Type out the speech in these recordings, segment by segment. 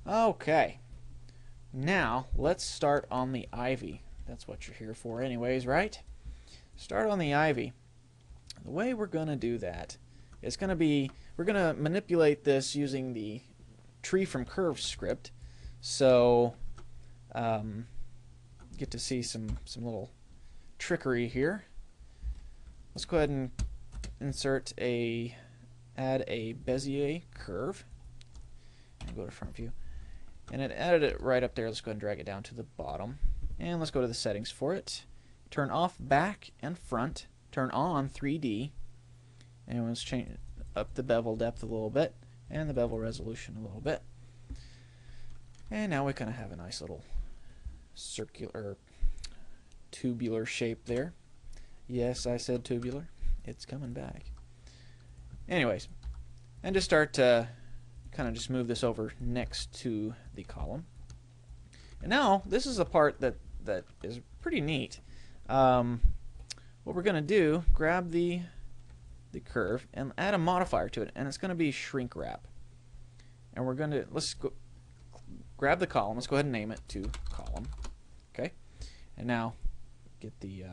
Okay, now let's start on the ivy. That's what you're here for anyways, right? Start on the ivy. The way we're going to do that is going to be, we're going to manipulate this using the tree from curves script. So get to see some little trickery here. Let's go ahead and add a Bezier curve and go to front view, and it added it right up there. Let's go ahead and drag it down to the bottom, and let's go to the settings for it. Turn off back and front, turn on 3D, and let's change up the bevel depth a little bit and the bevel resolution a little bit. And now we kind of have a nice little circular, tubular shape there. Yes, I said tubular. It's coming back. Anyways, and just start to kind of just move this over next to the column. And now this is a part that is pretty neat. What we're going to do, grab the curve and add a modifier to it, and it's going to be shrink wrap. And we're going to, grab the column. Let's go ahead and name it to column. Okay, and now get the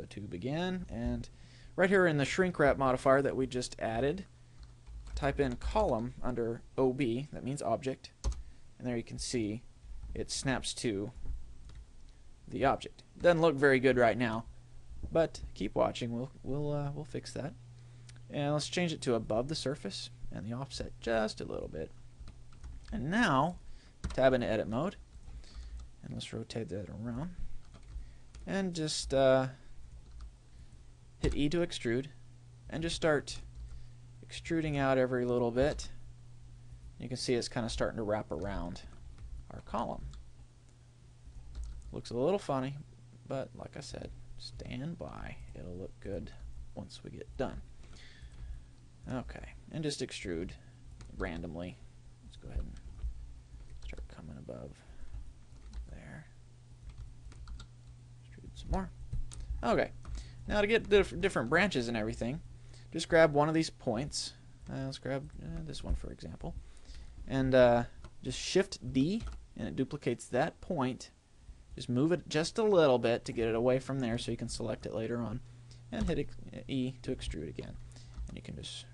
tube again, and right here in the shrink wrap modifier that we just added, type in column under OB. That means object, and there you can see it snaps to the object. Doesn't look very good right now, but keep watching. We'll fix that. And let's change it to above the surface and the offset just a little bit. And now tab into edit mode, and let's rotate that around, and just hit E to extrude, and just start extruding out every little bit. You can see it's kind of starting to wrap around our column. Looks a little funny, but like I said, stand by. It'll look good once we get done. Okay, and just extrude randomly. Let's go ahead and start coming above there. Extrude some more. Okay, now to get different branches and everything, just grab one of these points. Let's grab this one for example, and just Shift D, and it duplicates that point. Just move it just a little bit to get it away from there so you can select it later on, and hit E to extrude again, and you can just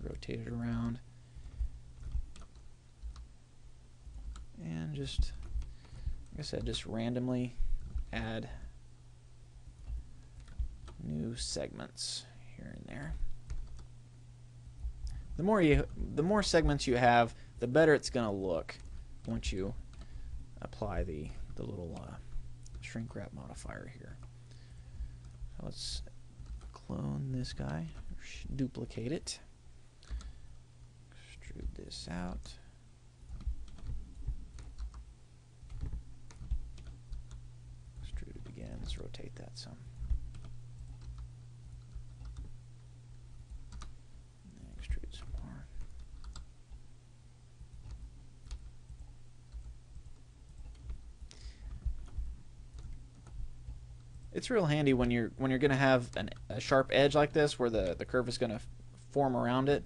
rotate it around and just, like I said, just randomly add new segments here and there. The more segments you have, the better it's going to look once you apply the little shrink wrap modifier here. So let's clone this guy, duplicate it, extrude this out, extrude it again. Let's rotate that some. Extrude some more. It's real handy when you're going to have a sharp edge like this, where the curve is going to form around it,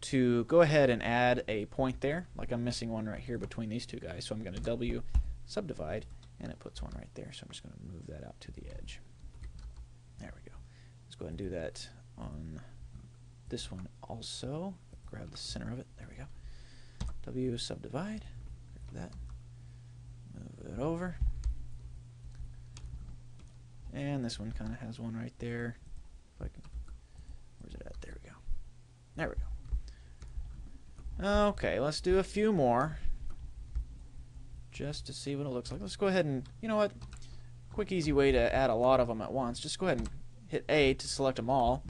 to go ahead and add a point there. Like I'm missing one right here between these two guys, so I'm going to W subdivide, and it puts one right there. So I'm just going to move that out to the edge. There we go. Let's go ahead and do that on this one also. Grab the center of it. There we go. W subdivide. Grab that. Move it over. And this one kind of has one right there. If I can, where's it at? There we go. There we go. Okay, let's do a few more just to see what it looks like. Let's go ahead and, you know what? Quick, easy way to add a lot of them at once. Just go ahead and hit A to select them all.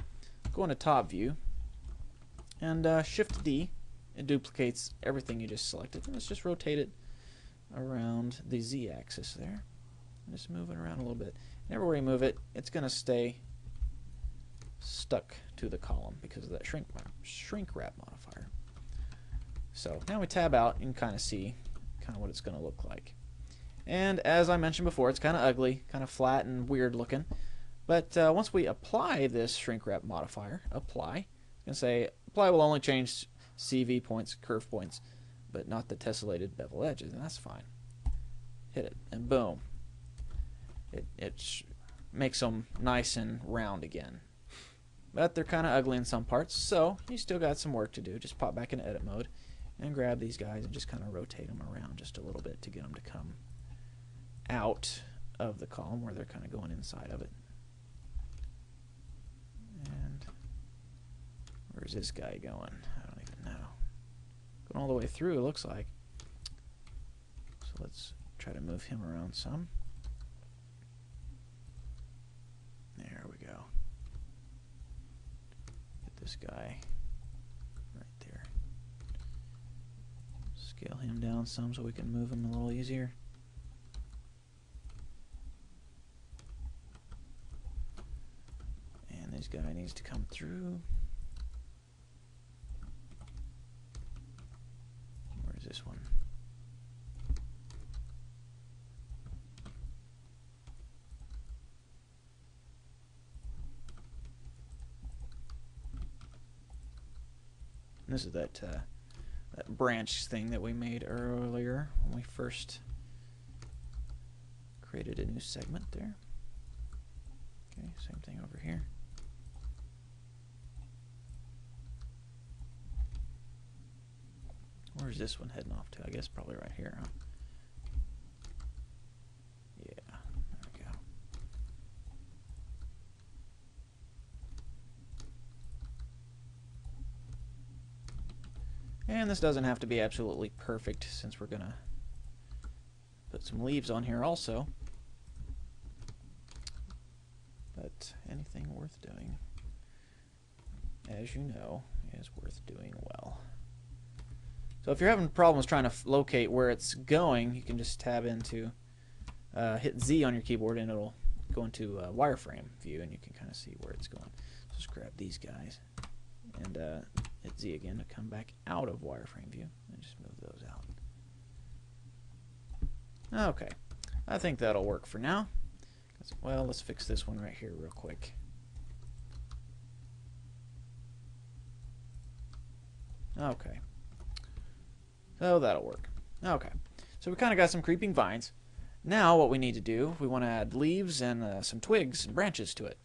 Go into top view, and Shift D. It duplicates everything you just selected. And let's just rotate it around the Z axis there. Just move it around a little bit. And everywhere you move it, it's going to stay stuck to the column because of that shrink wrap modifier. So now we tab out, you can kind of see kind of what it's going to look like. And as I mentioned before, it's kind of ugly, kind of flat and weird looking. But once we apply this shrink wrap modifier, apply, it's going to say apply will only change CV points, curve points. but not the tessellated bevel edges, and that's fine. Hit it, and boom. It makes them nice and round again. But they're kind of ugly in some parts, so you still got some work to do. Just pop back into edit mode and grab these guys and just kind of rotate them around just a little bit to get them to come out of the column where they're kind of going inside of it. And where's this guy going? I don't even know. Going all the way through, it looks like. So let's try to move him around some. There we go. Get this guy right there. Scale him down some so we can move him a little easier. And this guy needs to come through. Where's this one? This is that branch thing that we made earlier when we first created a new segment there. Okay, same thing over here. Where's this one heading off to? I guess probably right here, huh? Yeah, there we go. And this doesn't have to be absolutely perfect since we're gonna put some leaves on here also. But anything worth doing, as you know, is worth doing well. So if you're having problems trying to locate where it's going, you can just tab into, hit Z on your keyboard and it'll go into wireframe view and you can kind of see where it's going. So just grab these guys and hit Z again to come back out of wireframe view and just move those out. Okay, I think that'll work for now. Well, let's fix this one right here real quick. Okay. So that'll work. Okay. So we kind of got some creeping vines. Now what we need to do, we want to add leaves and some twigs and branches to it.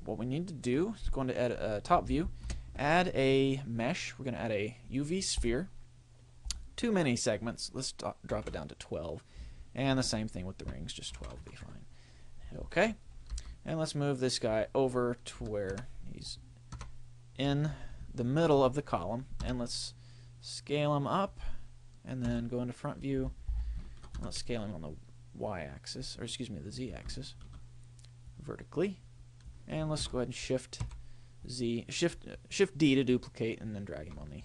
What we need to do is go into edit, top view, add a mesh. We're going to add a UV sphere. Too many segments. Let's drop it down to 12. And the same thing with the rings, just 12 will be fine. Okay. And let's move this guy over to where he's in the middle of the column. And let's scale him up. And then go into front view. Let's scale him on the y-axis, or excuse me, the z-axis, vertically. And let's go ahead and shift D to duplicate, and then drag him on the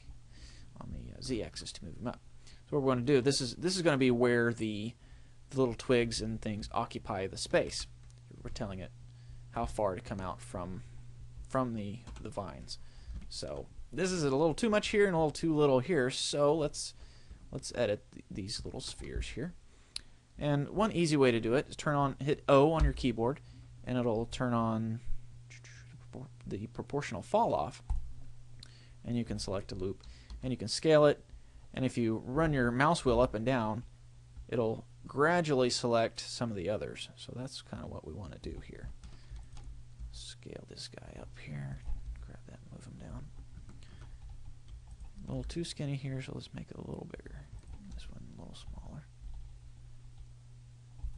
z-axis to move him up. So what we're going to do, this is going to be where the little twigs and things occupy the space. We're telling it how far to come out from the vines. So this is a little too much here and a little too little here. So let's edit these little spheres here. And one easy way to do it is hit O on your keyboard, and it'll turn on the proportional fall off. And you can select a loop, and you can scale it. And if you run your mouse wheel up and down, it'll gradually select some of the others. So that's kind of what we want to do here. Scale this guy up here. Grab that, move him down. A little too skinny here, so let's make it a little bigger. This one a little smaller.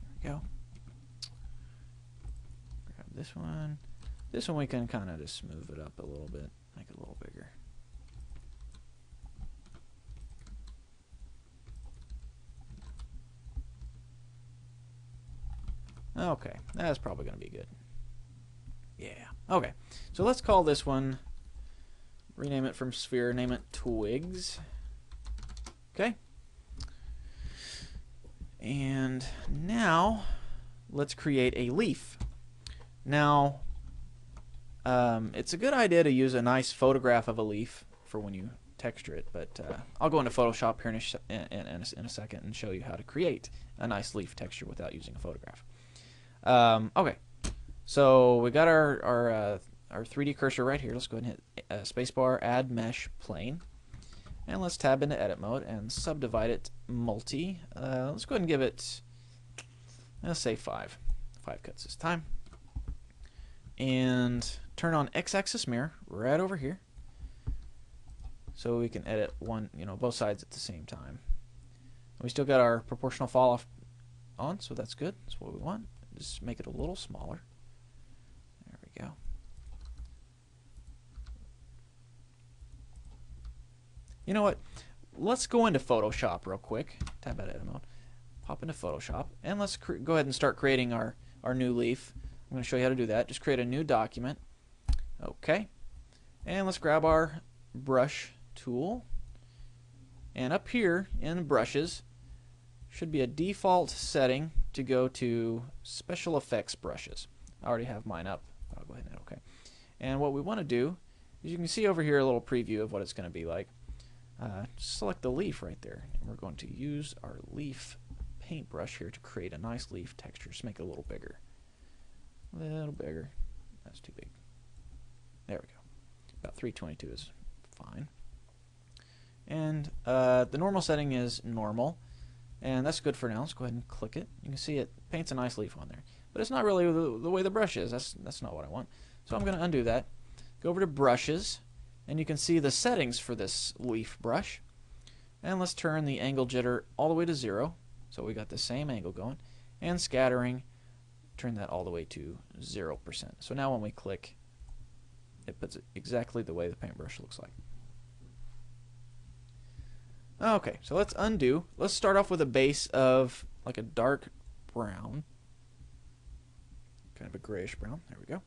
There we go. Grab this one. This one we can kind of just move it up a little bit, make it a little bigger. Okay, that's probably going to be good. Yeah. Okay, so let's call this one, rename it from sphere, name it twigs. Okay. And now let's create a leaf. Now, it's a good idea to use a nice photograph of a leaf for when you texture it, but I'll go into Photoshop here in a second and show you how to create a nice leaf texture without using a photograph. Okay, so we got our 3D cursor right here. Let's go ahead and hit spacebar, add mesh plane. And let's tab into edit mode and subdivide it multi. Let's go ahead and give it, let's say 5 cuts this time. And turn on x-axis mirror right over here, so we can edit both sides at the same time. We still got our proportional fall off on, so that's good. That's what we want. Just make it a little smaller. There we go. You know what? Let's go into Photoshop real quick. Tab out edit mode. Pop into Photoshop, and let's go ahead and start creating our new leaf. I'm going to show you how to do that. Just create a new document. Okay. And let's grab our brush tool. And up here in brushes should be a default setting to go to special effects brushes. I already have mine up. I'll go ahead and hit OK. And what we want to do is, you can see over here a little preview of what it's going to be like. Select the leaf right there, and we're going to use our leaf paintbrush here to create a nice leaf texture. Just make it a little bigger. A little bigger. That's too big. There we go. About 322 is fine. And the normal setting is normal, and that's good for now. Let's go ahead and click it. You can see it paints a nice leaf on there, but it's not really the way the brush is. That's not what I want. So I'm going to undo that. Go over to brushes, and you can see the settings for this leaf brush. And let's turn the angle jitter all the way to 0, so we got the same angle going. And scattering, turn that all the way to 0%. So now when we click, it puts it exactly the way the paintbrush looks like. Okay, so let's undo. Let's start off with a base of like a dark brown, kind of a grayish brown. There we go.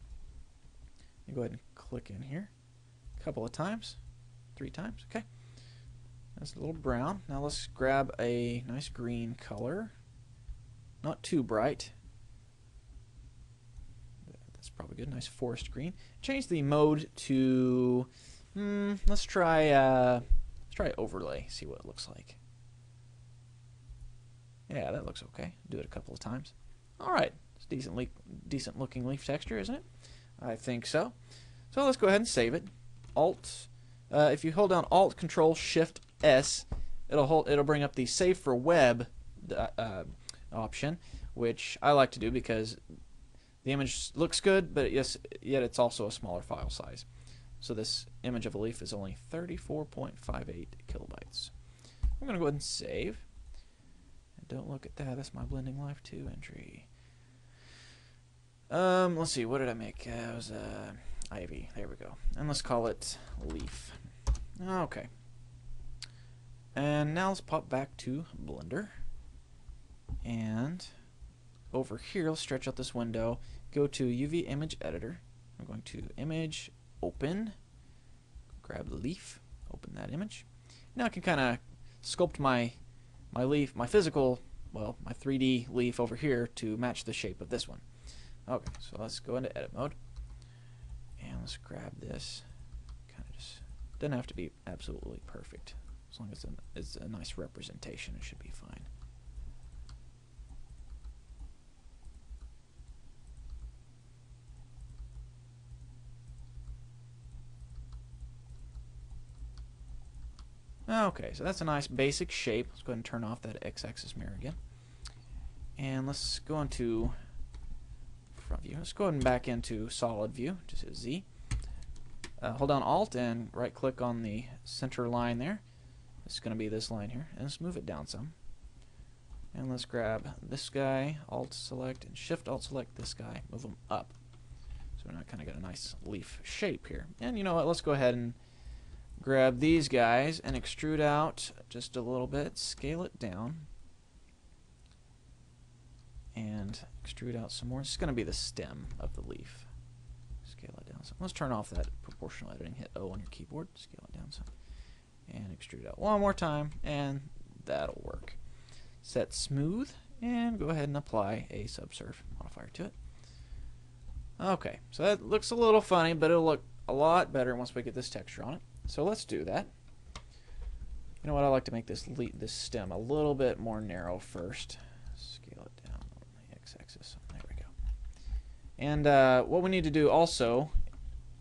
You go ahead and click in here a couple of times, 3 times. Okay, that's a little brown. Now let's grab a nice green color, not too bright. That's probably good. Nice forest green. Change the mode to let's try overlay. See what it looks like. Yeah, that looks okay. Do it a couple of times. All right, it's decent looking leaf texture, isn't it? I think so. So let's go ahead and save it. Alt. If you hold down Alt Control Shift S, it'll bring up the Save for Web option, which I like to do because the image looks good, but yet it's also a smaller file size. So this image of a leaf is only 34.58 kilobytes. I'm going to go ahead and save. And don't look at that. That's my Blending Life 2 entry. Let's see. What did I make? It was Ivy. There we go. And let's call it Leaf. Okay. And now let's pop back to Blender. And over here, let's stretch out this window. Go to UV Image Editor. I'm going to Image Open, grab the leaf, open that image. Now I can kind of sculpt my leaf, my 3D leaf over here to match the shape of this one. Okay, so let's go into edit mode, and let's grab this. Kind of just doesn't have to be absolutely perfect. As long as it's a nice representation, it should be fine. Okay, so that's a nice basic shape. Let's go ahead and turn off that x-axis mirror again. And let's go into front view. Let's go ahead and back into solid view. Just hit Z. Hold down Alt and right click on the center line there. It's going to be this line here. And let's move it down some. And let's grab this guy, Alt select, and Shift Alt select this guy. Move them up. So we're now kind of got a nice leaf shape here. And you know what? Let's go ahead and grab these guys and extrude out just a little bit, scale it down, and extrude out some more. This is going to be the stem of the leaf. Scale it down some. Let's turn off that proportional editing. Hit O on your keyboard, scale it down some, and extrude out one more time, and that'll work. Set smooth, and go ahead and apply a subsurf modifier to it. Okay, so that looks a little funny, but it'll look a lot better once we get this texture on it. So let's do that. You know what? I like to make this stem a little bit more narrow first. Scale it down on the x-axis. There we go. And what we need to do also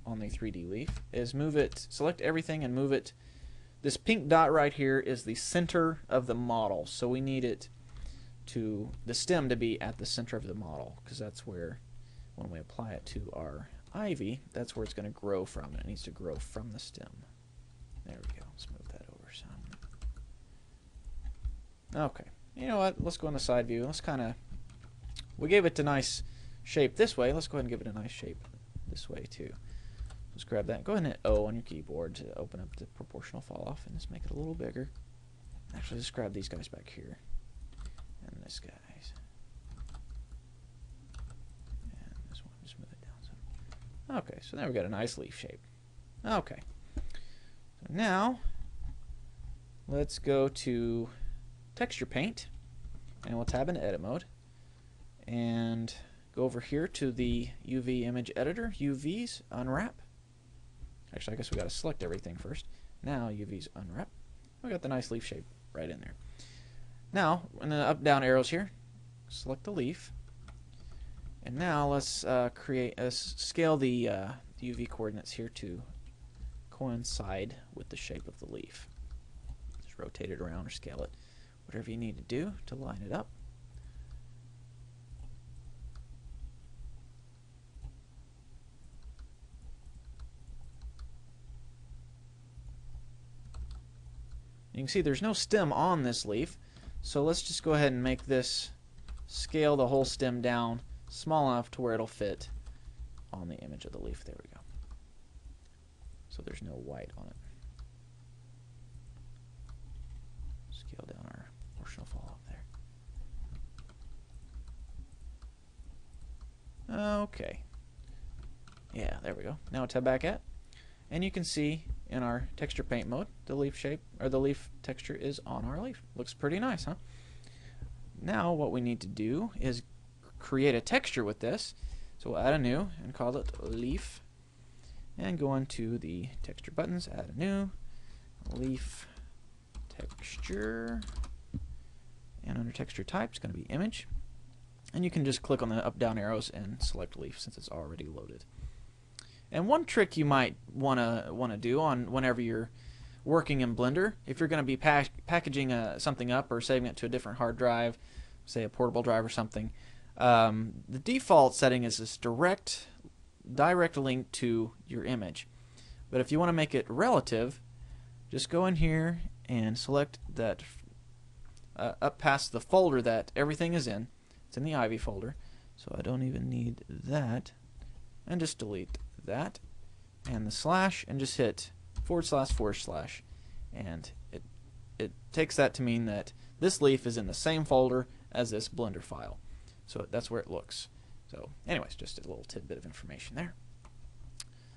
on the 3D leaf is move it, select everything and move it This pink dot right here is the center of the model, so we need it to the stem to be at the center of the model, because that's where, when we apply it to our ivy, that's where it's going to grow from. It needs to grow from the stem. There we go. Let's move that over some. Okay. You know what? Let's go in the side view. Let's kind of, we gave it a nice shape this way. Let's go ahead and give it a nice shape this way too. Let's grab that. Go ahead and hit O on your keyboard to open up the proportional fall off, and just make it a little bigger. Actually, just grab these guys back here. And this guys. And this one, just move it down some. Okay, so now we've got a nice leaf shape. Okay. So now, let's go to Texture Paint, and we'll tab into Edit Mode. And go over here to the UV Image Editor, UVs, Unwrap. Actually, I guess we got to select everything first. Now, UVs Unwrap. We got the nice leaf shape right in there. Now, in the up-down arrows here, select the leaf. And now let's scale the UV coordinates here to coincide with the shape of the leaf. Just rotate it around or scale it, whatever you need to do to line it up. You can see there's no stem on this leaf, so let's just go ahead and make this scale the whole stem down small enough to where it'll fit on the image of the leaf. There we go. So there's no white on it. Scale down our proportional fall off there. Okay. Yeah, there we go. Now tab back at, and you can see in our texture paint mode, the leaf shape, or the leaf texture is on our leaf. Looks pretty nice, huh? Now what we need to do is create a texture with this. So we'll add a new and call it leaf, and go into the texture buttons, add a new leaf texture, and under texture type it's going to be image, and you can just click on the up down arrows and select leaf since it's already loaded. And one trick you might want to do on whenever you're working in Blender, if you're going to be packaging something up or saving it to a different hard drive, say a portable drive or something, the default setting is this direct link to your image. But if you want to make it relative, just go in here and select that up past the folder that everything is in. It's in the Ivy folder, so I don't even need that, and just delete that and the slash, and just hit // and it takes that to mean that this leaf is in the same folder as this Blender file, so that's where it looks. So anyways, just a little tidbit of information there.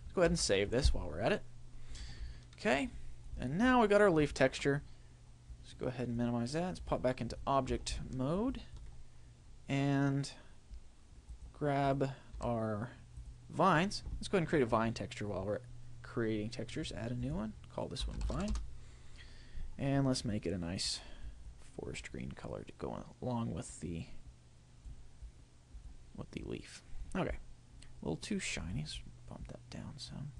Let's go ahead and save this while we're at it. Okay, and now we got our leaf texture. Let's go ahead and minimize that. Let's pop back into object mode and grab our vines. Let's go ahead and create a vine texture while we're creating textures. Add a new one. Call this one vine. And let's make it a nice forest green color to go along with the leaf. Okay. A little too shiny. Let's bump that down some.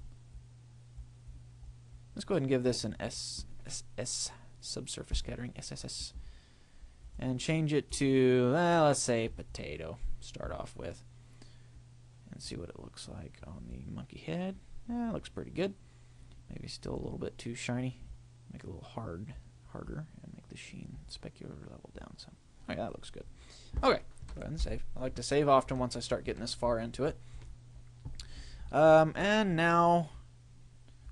Let's go ahead and give this an SSS, subsurface scattering, SSS. And change it to, let's say, potato. Start off with. And see what it looks like on the monkey head. It looks pretty good. Maybe still a little bit too shiny. Make it a little harder, and make the sheen specular level down some. Okay, that looks good. Okay, go ahead and save. I like to save often once I start getting this far into it. And now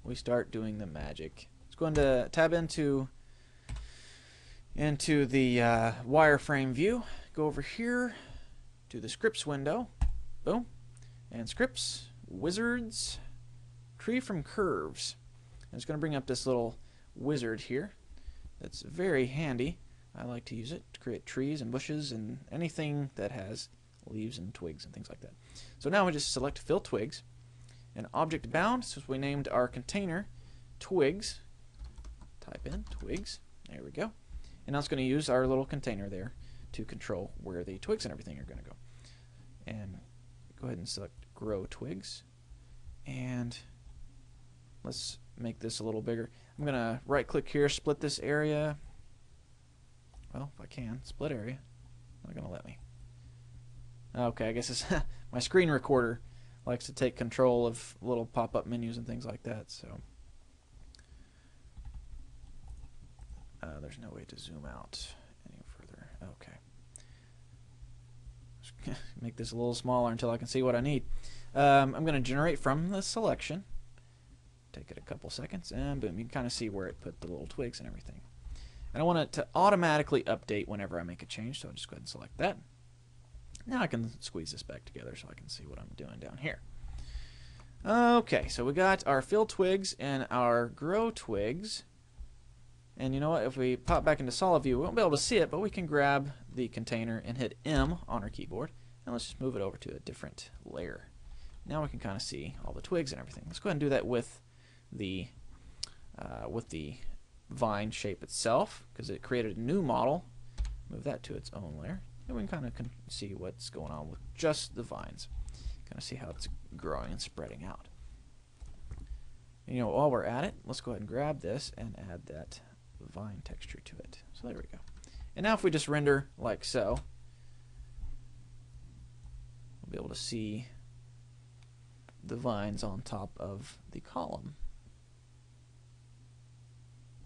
we start doing the magic. Let's go into tab into the wireframe view. Go over here to the scripts window. Boom. And scripts, wizards, tree from curves. And it's going to bring up this little wizard here. That's very handy. I like to use it to create trees and bushes and anything that has leaves and twigs and things like that. So now we just select fill twigs and object bound. So we named our container twigs. Type in twigs. There we go. And now it's going to use our little container there to control where the twigs and everything are going to go. And go ahead and select grow twigs, and let's make this a little bigger. I'm going to right click here, split this area. Well, if I can, split area. Not going to let me. Okay, I guess it's my screen recorder likes to take control of little pop-up menus and things like that, so there's no way to zoom out any further. Okay. Make this a little smaller until I can see what I need. I'm going to generate from the selection. Take it a couple seconds, and boom, you can kind of see where it put the little twigs and everything. And I want it to automatically update whenever I make a change, so I'll just go ahead and select that. Now I can squeeze this back together so I can see what I'm doing down here. Okay, so we got our fill twigs and our grow twigs. And you know what? If we pop back into solid view, we won't be able to see it, but we can grab the container and hit M on our keyboard. And let's just move it over to a different layer. Now we can kind of see all the twigs and everything. Let's go ahead and do that with the vine shape itself, because it created a new model. Move that to its own layer. And we can kind of see what's going on with just the vines. Kind of see how it's growing and spreading out. And, you know, while we're at it, let's go ahead and grab this and add that vine texture to it. So there we go. And now if we just render like so, we'll be able to see the vines on top of the column.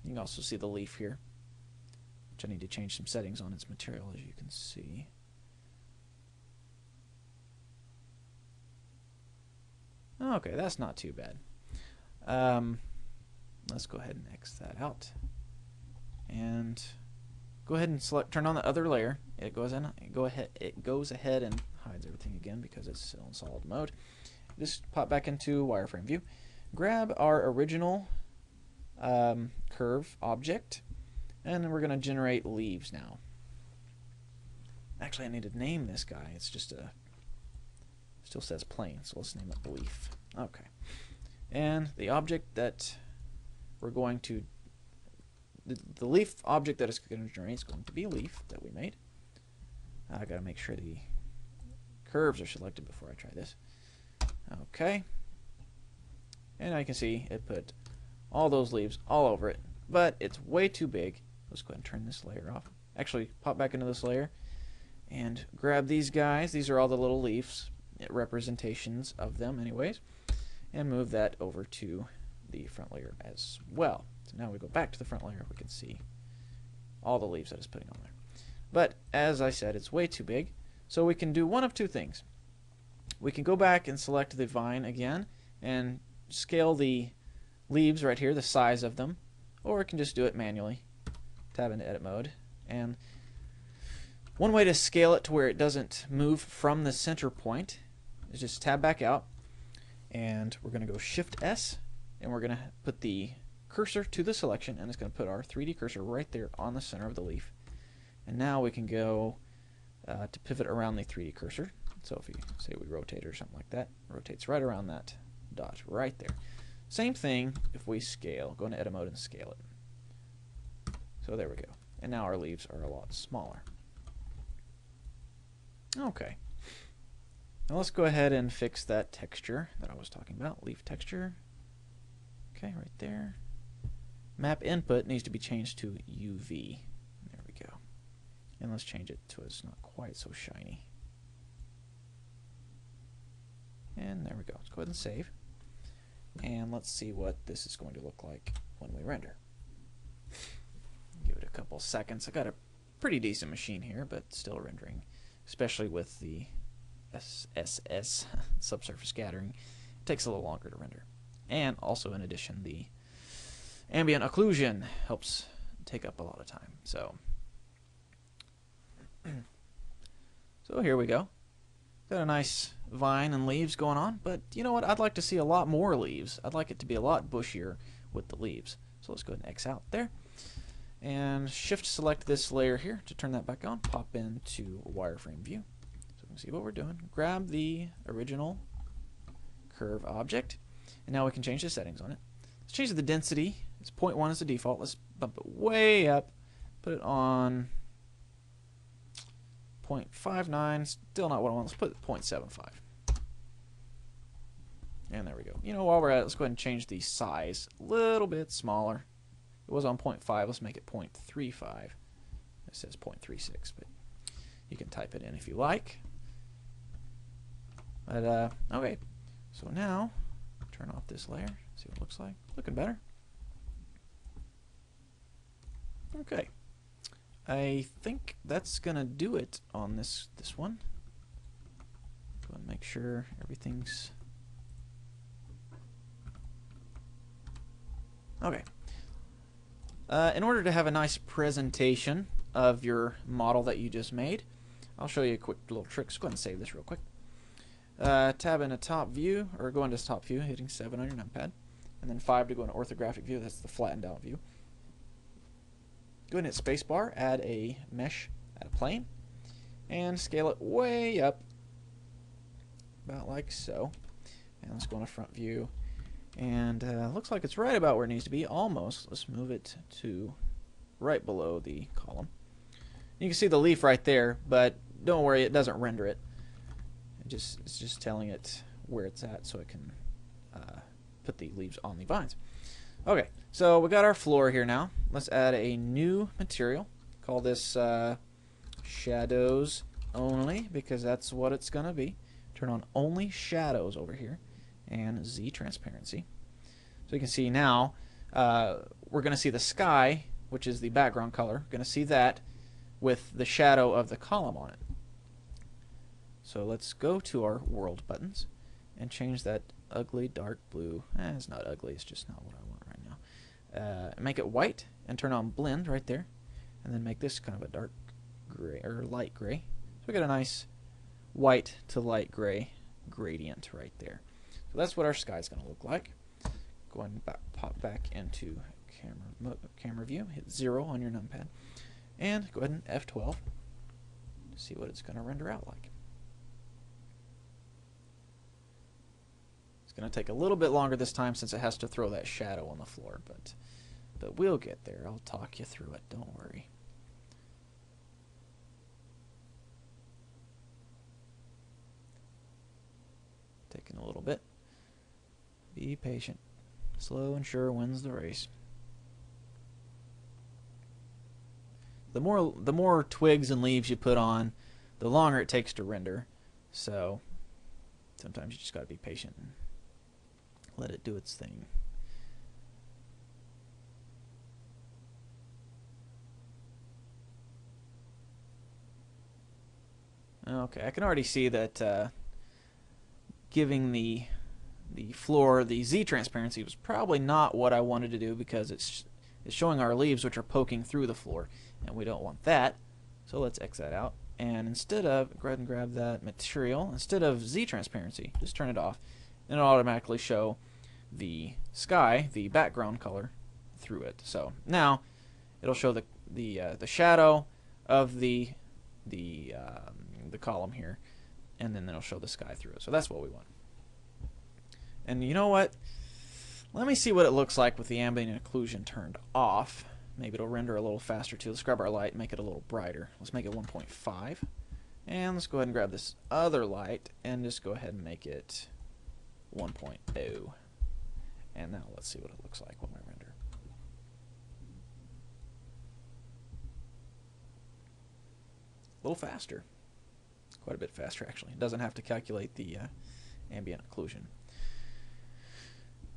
You can also see the leaf here, which I need to change some settings on its material, as you can see. Okay, that's not too bad. Let's go ahead and X that out. And go ahead and select, turn on the other layer. It goes ahead and hides everything again because it's still in solid mode. Just pop back into wireframe view. Grab our original curve object, and then we're going to generate leaves now. Actually, I need to name this guy. It's just still says plain, so let's name it leaf. Okay. And the object that we're going to, the leaf object that is going to generate is going to be a leaf that we made. I got to make sure the curves are selected before I try this. Okay. And now you can see it put all those leaves all over it, but it's way too big. Let's go ahead and turn this layer off. Actually, pop back into this layer and grab these guys. These are all the little leaves, representations of them anyways, and move that over to the front layer as well. So now we go back to the front layer, we can see all the leaves that it's putting on there. But as I said, it's way too big, so we can do one of two things. We can go back and select the vine again and scale the leaves right here, the size of them, or we can just do it manually. Tab into edit mode, and one way to scale it to where it doesn't move from the center point is just tab back out, and we're going to go Shift S, and we're going to put the cursor to the selection, and it's going to put our 3D cursor right there on the center of the leaf. And now we can go to pivot around the 3D cursor. So if you say we rotate it or something like that, it rotates right around that dot right there. Same thing if we scale, go into edit mode and scale it. So there we go. And now our leaves are a lot smaller. Okay. Now let's go ahead and fix that texture that I was talking about. Leaf texture. Okay, right there. Map input needs to be changed to UV. There we go. And let's change it to it's not quite so shiny. And there we go. Let's go ahead and save. And let's see what this is going to look like when we render. Give it a couple seconds. I got a pretty decent machine here, but still rendering, especially with the SSS subsurface scattering. It takes a little longer to render. And also, in addition, the ambient occlusion helps take up a lot of time. So here we go. Got a nice vine and leaves going on, but you know what? I'd like to see a lot more leaves. I'd like it to be a lot bushier with the leaves. So let's go ahead and X out there. And shift select this layer here to turn that back on. Pop into wireframe view. So we can see what we're doing. Grab the original curve object. And now we can change the settings on it. Let's change the density. It's 0.1 as the default. Let's bump it way up. Put it on 0.59. Still not what I want. Let's put it 0.75. And there we go. You know, while we're at it, let's go ahead and change the size a little bit smaller. It was on 0.5. Let's make it 0.35. It says 0.36, but you can type it in if you like. But, okay. So now, turn off this layer. See what it looks like. Looking better. Okay. I think that's going to do it on this one. Go and make sure everything's... Okay. In order to have a nice presentation of your model that you just made, I'll show you a quick little trick. So go ahead and save this real quick. Tab into top view, or go into top view, hitting 7 on your numpad, and then 5 to go into orthographic view. That's the flattened out view. Go ahead and hit spacebar, add a mesh, add a plane, and scale it way up, about like so. And let's go into front view, and looks like it's right about where it needs to be, almost. Let's move it to right below the column. You can see the leaf right there, but don't worry, it doesn't render it. It's just telling it where it's at so it can put the leaves on the vines. Okay, so we got our floor here now. Let's add a new material. Call this shadows only, because that's what it's going to be. Turn on only shadows over here, and Z transparency. So you can see now we're going to see the sky, which is the background color. We're going to see that with the shadow of the column on it. So let's go to our world buttons and change that ugly dark blue. It's not ugly, it's just not what I want right now. Make it white and turn on blend right there, and then make this kind of a dark gray or light gray. So we got a nice white to light gray gradient right there. So that's what our sky is going to look like. Go ahead and pop back into camera view, hit 0 on your numpad, and go ahead and F12 to see what it's going to render out like. It's going to take a little bit longer this time since it has to throw that shadow on the floor, but we'll get there. I'll talk you through it, don't worry. Taking a little bit. Be patient. Slow and sure wins the race. The more twigs and leaves you put on, the longer it takes to render. So sometimes you just got to be patient and let it do its thing. Okay, I can already see that giving the floor the Z transparency was probably not what I wanted to do, because it's showing our leaves which are poking through the floor, and we don't want that. So let's X that out, and instead of, go ahead and grab that material, instead of Z transparency, just turn it off, and it'll automatically show the sky, the background color, through it. So now it'll show the shadow of the column here, and then it'll show the sky through it. So that's what we want. And you know what? Let me see what it looks like with the ambient occlusion turned off. Maybe it'll render a little faster too. Let's grab our light and make it a little brighter. Let's make it 1.5. And let's go ahead and grab this other light and just go ahead and make it 1.0. And now let's see what it looks like when I render. A little faster. Quite a bit faster, actually. It doesn't have to calculate the ambient occlusion.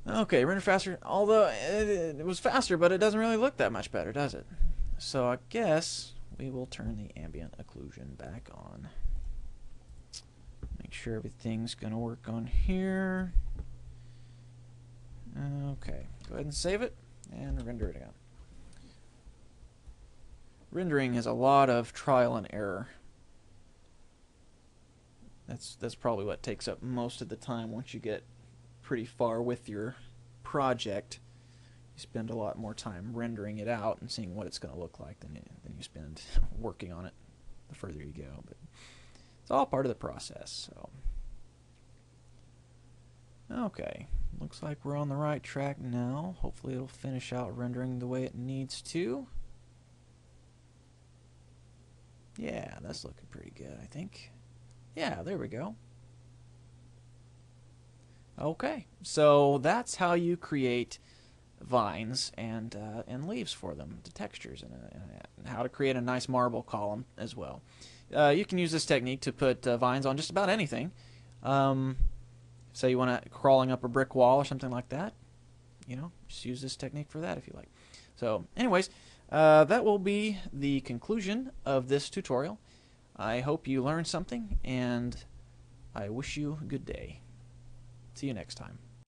Okay, render faster, although it was faster, but it doesn't really look that much better, does it? So I guess we will turn the ambient occlusion back on. Make sure everything's going to work on here. Okay, go ahead and save it and render it again. Rendering is a lot of trial and error. That's probably what takes up most of the time. Once you get pretty far with your project, you spend a lot more time rendering it out and seeing what it's going to look like than you spend working on it the further you go. But it's all part of the process. So okay, looks like we're on the right track now. Hopefully it'll finish out rendering the way it needs to. Yeah, that's looking pretty good, I think. Yeah, there we go. Okay, so that's how you create vines and leaves for them, the textures, and how to create a nice marble column as well. You can use this technique to put vines on just about anything. Say you want to crawling up a brick wall or something like that. Just use this technique for that if you like. So anyways, that will be the conclusion of this tutorial. I hope you learned something, and I wish you a good day. See you next time.